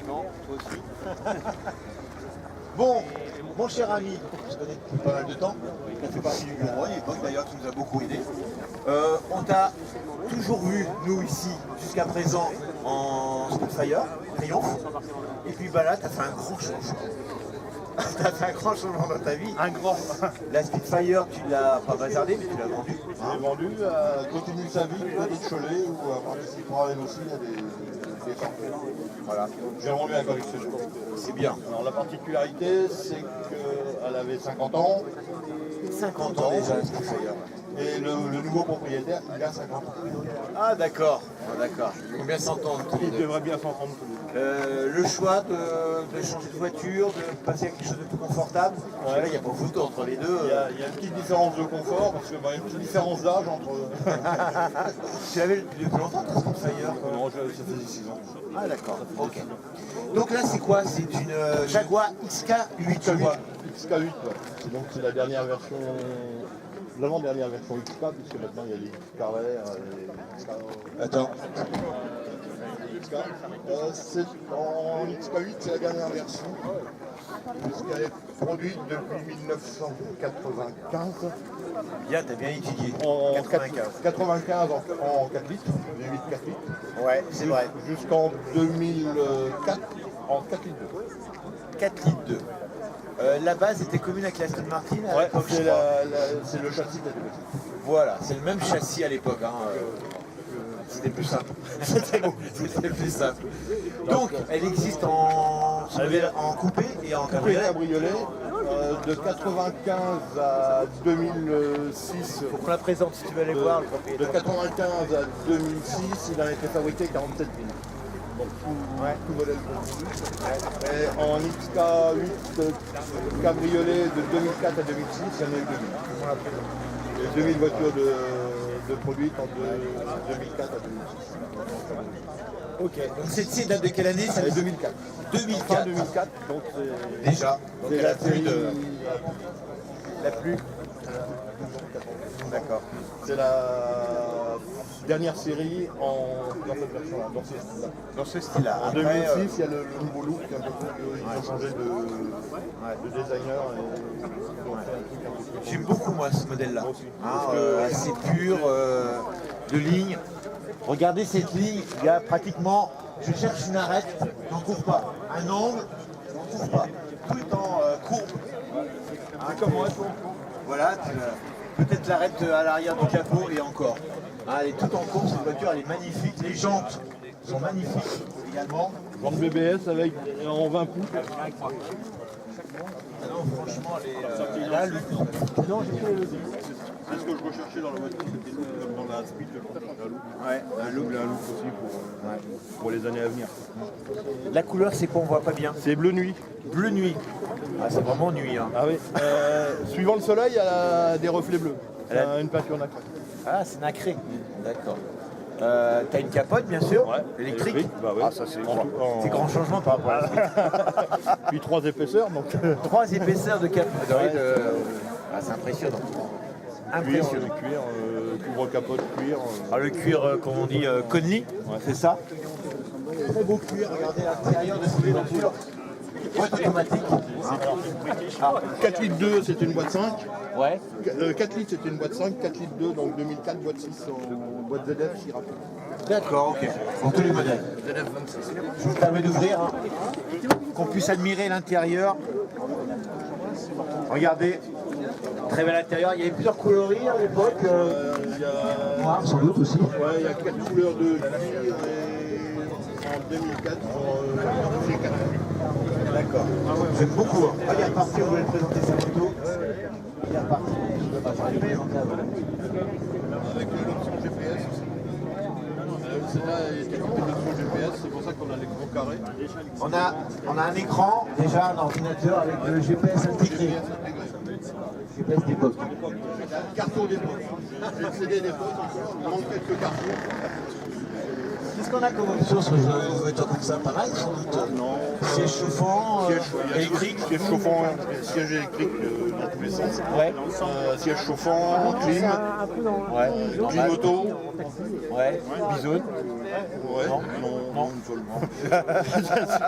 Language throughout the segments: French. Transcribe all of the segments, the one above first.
Non, toi aussi. Bon, mon cher ami, je connais depuis pas mal de temps, tu as fait partie du bureau à l'époque d'ailleurs, qui nous a beaucoup aidé. On t'a toujours vu, nous ici, jusqu'à présent, en Spitfire, Triomphe. Et puis bah là, tu as fait un grand changement. Tu as fait un grand changement dans ta vie. Un grand. La Spitfire, tu l'as pas bazardée, mais tu l'as vendue. J'ai vendu, continue sa vie, du côté de Cholet, où participera elle aussi à des champions. Voilà. J'ai rendu un collectionneur. C'est bien. Alors la particularité, c'est qu'elle avait 50 ans. 50 ans déjà, la Spitfire. Et le nouveau propriétaire, il a 50 ans. Ah d'accord, d'accord. Ils vont bien s'entendre tous les Il deux. devrait bien s'entendre tous les deux. Le choix de changer de voiture, de passer à quelque chose de plus confortable. Parce que là, il n'y a pas photo entre les deux. Il y a une petite différence de confort, parce qu'il y a une petite différence d'âge entre... Tu l'avais depuis longtemps, ta Spitfire? Non, ça faisait 6 ans. Ah d'accord, ok. Donc là, c'est quoi? C'est une Jaguar XK8, je vois. XK8, ouais. Donc c'est la dernière version... L'avant-dernière version XK, puisque maintenant il y a les XK-Rare et XK... Attends. En XK8, c'est la dernière version, puisqu'elle est produite depuis 1995. Bien, t'as bien étudié. En 95. 95 en 4 litres, les 8 4 litres. Ouais, c'est vrai. Jusqu'en 2004 en 4 litres 2. 4 litres 2. La base était commune avec la Aston Martin à Ouais, l'époque, je crois. c'est le châssis de la DBC. Voilà, c'est le même châssis à l'époque. Hein. C'était plus simple. C'était plus simple. Donc, elle existe en coupé et en cabriolet. Cabriolet, de 95 à 2006. Faut qu'on la présente si tu veux aller voir le De propriétaire. 95 à 2006, il a été fabriqué 47 000. Donc tout modèle confondu. Et en XK8 cabriolet de 2004 à 2006, il y en a eu 2000. Il y a 2000 voitures de produites en 2004 à 2006. Ok, donc cette date de quelle année? Ça C'est 2004. 2004. Fin 2004, donc c'est... Déjà. Donc C'est elle a la plus série de... La plus. D'accord. C'est la dernière série dans cette version-là, dans ce style-là. Dans ce style-là. En Après, 2006, il y a le nouveau look, un peu plus, ils ont changé de designer et ils ont fait un truc un peu plus... j'aime beaucoup moi ce modèle-là. Moi aussi. Assez pur, de ligne. Regardez cette ligne, il y a pratiquement, je cherche une arête, n'en cours pas. Un angle, n'en cours pas. Tout est en courbe. Hein, comment est-ce qu'on voilà, peut-être l'arête à l'arrière du capot et encore. Hein, elle est toute en courbe, cette voiture, elle est magnifique. Les jantes sont magnifiques également. Vente BBS avec en 20 pouces. Ah non, franchement, elle est là, non, j'ai fait le... C'est ce que je recherchais dans la voiture, c'était dans la Speed, un look. Ouais, un look. Un look aussi pour les années à venir. La couleur, c'est quoi? On voit pas bien. C'est bleu nuit. Bleu nuit. Ah, c'est vraiment nuit. Hein. Ah oui. Suivant le soleil, elle a des reflets bleus. Elle a- Une peinture nacrée. Ah, c'est nacré. D'accord. T'as une capote, bien sûr, électrique. Bah ouais. Ah, ça, c'est grand changement par rapport à la suite. Puis 3 épaisseurs, donc 3 épaisseurs de capote. Ah, c'est impressionnant. cuir, Impressionnant. couvre-capote cuir. Ah, le cuir, comme on dit, Conley, c'est ça. Très beau cuir, regardez l'intérieur de cette voiture. Boîte automatique. Ah, 4 litres 2, c'était une boîte 5. Ouais. 4 litres, c'était une boîte 5. 4 litres 2, donc 2004, boîte 6 en boîte ZF, si rapide. D'accord, ok. Pour tous les modèles. ZF 26. Je vous permets d'ouvrir, hein, qu'on puisse admirer l'intérieur. Regardez, très bel intérieur. Il y avait plusieurs coloris à l'époque. Il y a... Noir sans doute aussi. Ouais, il y a 4 couleurs de cuir et en 2004, j'ai 4. D'accord. J'aime beaucoup. Hein. Ah, il est reparti, on voulait présenter sa photo. Il est reparti. Je ne pas faire les en cas. Avec l'option GPS aussi. Celle-là est équipée de l'option GPS, c'est pour ça qu'on a l'écran carré. On a un écran, déjà un ordinateur avec le GPS intégré. GPS d'époque. Carton d'époque. J'ai le CD d'époque encore, il manque quelques cartons. Qu'est-ce qu'on a comme option sur une voiture comme ça? Pas mal sans doute. Non. Siège chauffant, électrique. Siège chauffant, siège électrique dans tous les sens. Ouais. Siège chauffant, clim, Ouais. clim auto. Ouais. Bisoune. Ouais. Non, une seule.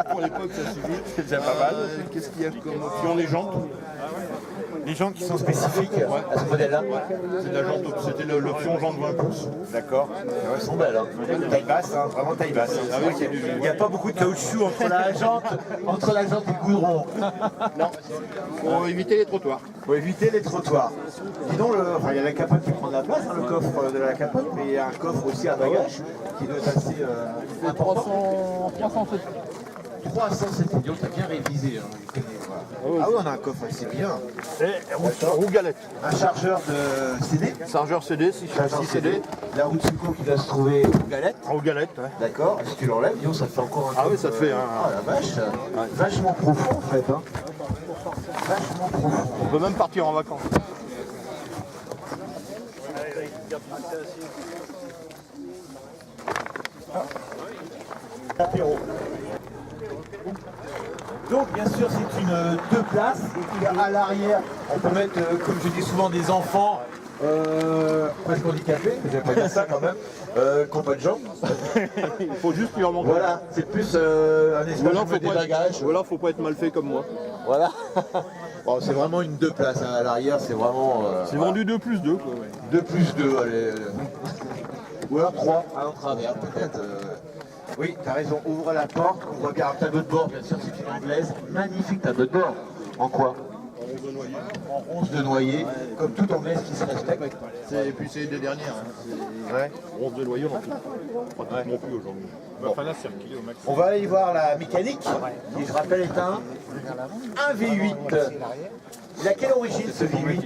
Pour l'époque, ça suffit. C'est déjà pas mal. Qu'est-ce qu'il y a comme option? Les jantes. Les gens qui sont spécifiques à ce modèle-là. C'est la jante, c'était l'option jante 20 pouces. D'accord. Elles sont belles. Hein. Taille basse, hein, vraiment taille basse. Ah oui, Il n'y a pas beaucoup de caoutchouc entre la jante et le goudron. Non, faut éviter les trottoirs. Faut éviter les trottoirs. Dis donc, il y a la capote qui prend de la place, hein, le coffre de la capote, mais il y a un coffre aussi à bagages qui doit être assez important. 307 millions, t'as bien révisé. Hein, ah oui, on a un coffre, c'est bien. Et roue galette. Un chargeur de CD. Chargeur CD, 6 CD. La roue de secours qui doit se trouver aux galettes. Roue galette, ouais. D'accord, si tu l'enlèves, disons, ça fait encore un Ah oui, ça fait un... Ah la vache, vachement profond en fait. Hein. Vachement profond. On peut même partir en vacances. Apéro. Donc bien sûr c'est une 2 places, et puis à l'arrière on peut mettre, comme je dis souvent, des enfants presque handicapés, je vais pas dire ça quand même, qui n'ont pas de jambes. Il faut juste lui en manquer. Voilà, c'est plus un espace Voilà, pour des bagages. Voilà, faut pas être mal fait comme moi. Voilà. Bon, c'est vraiment une 2 places, hein. À l'arrière c'est vraiment... C'est vendu 2 plus 2 quoi. 2 plus 2, allez. Ou alors 3 à travers peut-être. Oui, t'as raison, ouvre la porte, on voit bien un tableau de bord, bien sûr c'est une anglaise. Magnifique tableau de bord. En quoi? En 11 de noyer, comme toute anglaise qui se respecte. Et puis c'est des dernières. Hein. Ouais. 11 de noyau non plus. Pratiquement plus aujourd'hui. Bon. Enfin là, c'est reculé au maximum. On va aller voir la mécanique, qui je rappelle est un V8. Il a quelle origine ce V8?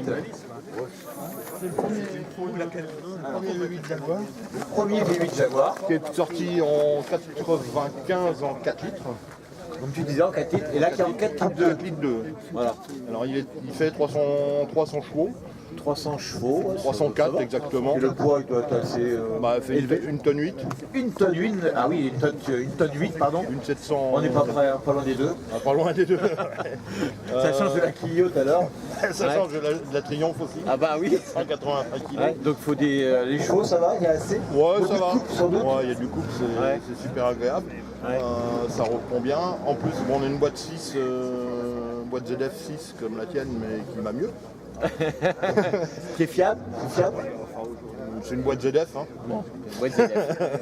Le premier V8 Jaguar. Le premier V8 Jaguar. Qui est sorti en 95 en 4 litres. Comme tu disais en 4 litres, et là qui est en 4 litres 2. 4 litres 2. Voilà. Alors il fait 300 chevaux. 300 chevaux. Ouais, 304 ça va. exactement. Et le poids il doit être assez Fait élevé. une tonne 8. Une tonne 8, ah oui, une tonne 8, pardon. Une 700. On n'est pas près, hein, pas loin des deux. Ah, pas loin des deux. Ça change de la Clio tout à l'heure. Ça change de la Triomphe aussi. Ah bah oui. 185 kg. Ouais, donc faut des les chevaux, ça va, il y a assez. Ouais, Beaucoup ça de va. couple, sans doute. Ouais, il y a du couple, c'est super agréable. Ouais. Ça reprend bien. En plus, bon, on a une boîte 6, boîte ZF 6 comme la tienne, mais qui va mieux. Qui est fiable, C'est une boîte ZF. Hein. Ouais,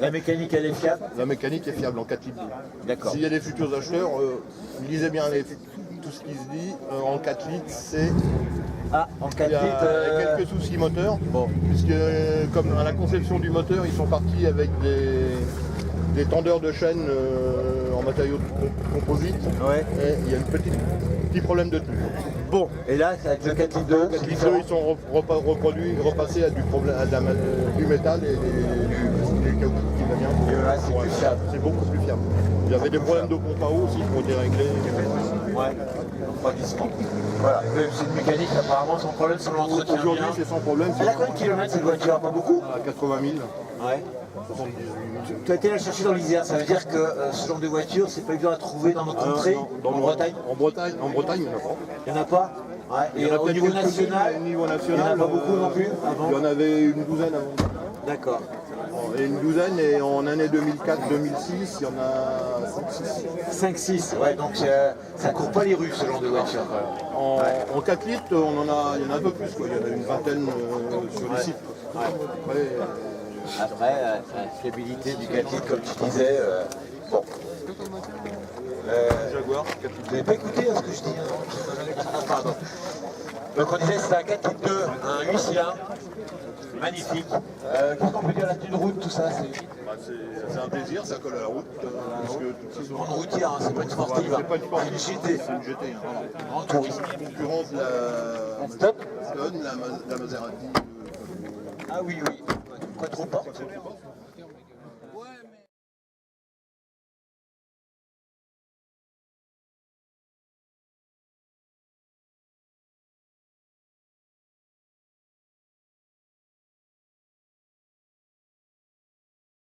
la mécanique elle est fiable. La mécanique est fiable en 4 litres. D'accord. S'il y a des futurs acheteurs, lisez bien tout ce qui se dit. En 4 litres, c'est... Ah, en 4 Il y a litres. quelques soucis moteurs. Bon. Puisque, comme à la conception du moteur, ils sont partis avec des tendeurs de chaîne en matériaux composite. Ouais. Et il y a un petit problème de tenue. Bon, et là, avec le 4 litres 2, c'est 4 litres, différent. ils sont repassés à du métal et du caoutchouc qui va bien. Et là, c'est plus fiable. C'est beaucoup plus fiable. Il y avait des problèmes de pompe à eau aussi qui ont été réglés. Ouais, refroidissement. Voilà, c'est une mécanique, apparemment, son problème, c'est l'entretien. Aujourd'hui, bien. c'est sans problème. Elle a combien de kilomètres cette voiture? Pas beaucoup? À 80 000. Ouais. Tu as été la chercher dans l'Isère, ça veut dire que ce genre de voiture, c'est pas évident à trouver dans notre contrée, en Bretagne? En Bretagne, il n'y en a pas. Il n'y en a pas? Ouais. Il y Et en a au peut-être niveau quelques-unes, national, mais au niveau il n'y en national, a pas beaucoup non plus avant? Il y en avait une douzaine avant. D'accord. Et une douzaine, et en année 2004-2006, il y en a 5-6. 5-6, ouais, donc ça court pas les rues ce genre de voiture. En 4 litres, il y en a un peu plus, quoi. Il y en a une vingtaine sur les sites. Après, la fiabilité du 4 litres, comme tu disais, bon. Jaguar, 4 litres. Vous n'avez pas écouté ce que je dis, hein? Ah, pardon. Donc on disait c'est un 4 litres 2, un 8 cylindres, magnifique. Qu'est-ce qu'on peut dire là-dessus de route, tout ça? C'est un plaisir, ça colle à la route. Parce que de toute C'est une façon, grande routière, hein, c'est pas une sportive. c'est pas une sportive, C'est une GT. c'est une GT. Hein. Grand tourisme. Concurrente de la Stop. Stone, la Maserati. Ah oui, oui. Quoi trop pas?